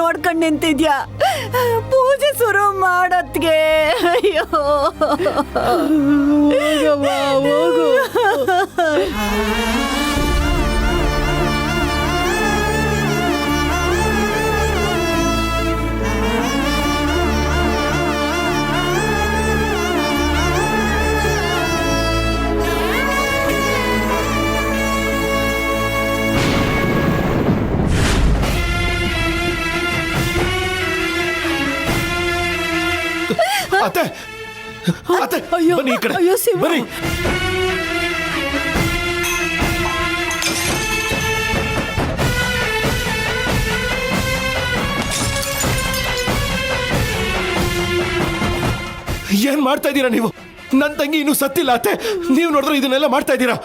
ನೋಡ್ಕೊಂಡ್ ನಿಂತಿದ್ಯಾ? ಪೂಜೆ ಶುರು ಮಾಡತ್ಗೆ. ಅಯ್ಯೋ ಹೋಗು. ಅತ್ತೆ ಅತ್ತೆ ಬನ್ನಿ ಈ ಕಡೆ ಬನ್ನಿ. ಏನ್ ಮಾಡ್ತಾ ಇದ್ದೀರಾ ನೀವು? ನನ್ನ ತಂಗಿ ಇನ್ನೂ ಸತ್ತಿಲ್ಲ ಅತ್ತೆ, ನೀವು ನೋಡಿದ್ರೆ ಇದನ್ನೆಲ್ಲ ಮಾಡ್ತಾ ಇದ್ದೀರಾ?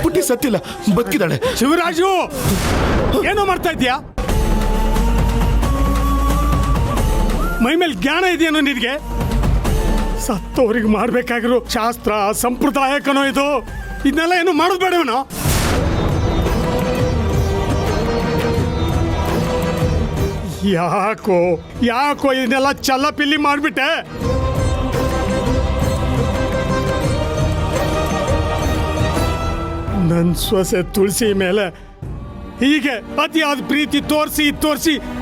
ಪುಟ್ಟಿ ಸತ್ತಿಲ್ಲ, ಬದುಕಿದ್ದಾಳೆ. ಶಿವರಾಜು ಏನೋ ಮಾಡ್ತಾ ಇದ್ಯಾ? ಮೈ ಮೇಲೆ ಜ್ಞಾನ ಇದೆಯೇನೋ ನಿನಗೆ? ಸತ್ತೋರಿಗೆ ಮಾಡ್ಬೇಕಾಗಿರೋ ಶಾಸ್ತ್ರ ಸಂಪ್ರದಾಯ ಕಣೋ ಇದು. ಇದನ್ನೆಲ್ಲ ಏನು ಮಾಡೋದು ಬೇಡವನೋ? ಯಾಕೋ ಯಾಕೋ ಇದನ್ನೆಲ್ಲ ಚಲ್ಲಪಿಲ್ಲಿ ಮಾಡ್ಬಿಟ್ಟೆ? ನನ್ನ ಸೊಸೆ ತುಳಸಿ ಮೇಲೆ ಹೀಗೆ ಅತಿಯಾದ ಪ್ರೀತಿ ತೋರಿಸಿ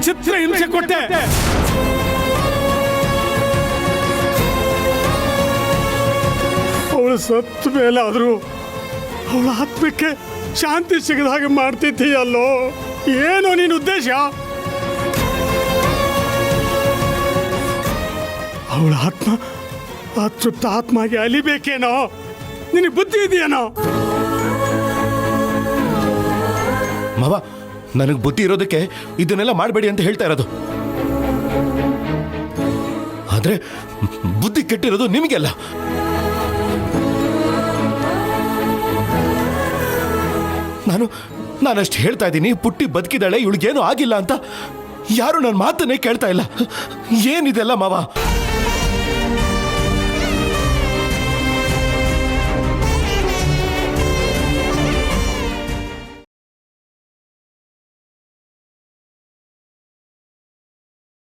ಚಿತ್ರ ಹಿಂಸೆ ಕೊಟ್ಟೆ. ಅವಳು ಸತ್ತ ಮೇಲೆ ಆದರೂ ಅವಳ ಆತ್ಮಕ್ಕೆ ಶಾಂತಿ ಸಿಗದ ಹಾಗೆ ಮಾಡ್ತಿದ್ದೀಯಲ್ಲೋ? ಏನೋ ನಿನ್ನ ಉದ್ದೇಶ? ಅವಳ ಆತ್ಮ ಅತೃಪ್ತ ಆತ್ಮಗೆ ಅಲಿಬೇಕೇನೋ? ನಿನಗೆ ಬುದ್ಧಿ ಇದೆಯೇನೋ? ಮಾವ, ನನಗೆ ಬುದ್ಧಿ ಇರೋದಕ್ಕೆ ಇದನ್ನೆಲ್ಲ ಮಾಡಬೇಡಿ ಅಂತ ಹೇಳ್ತಾ ಇರೋದು. ಆದ್ರೆ ಬುದ್ಧಿ ಕೆಟ್ಟಿರೋದು ನಿಮಗೆಲ್ಲ. ನಾನಷ್ಟು ಹೇಳ್ತಾ ಇದ್ದೀನಿ, ಪುಟ್ಟಿ ಬದುಕಿದಾಳೆ, ಇವಳಿಗೇನು ಆಗಿಲ್ಲ ಅಂತ. ಯಾರು ನನ್ನ ಮಾತನ್ನೇ ಕೇಳ್ತಾ ಇಲ್ಲ. ಏನಿದೆಲ್ಲ ಮಾವ?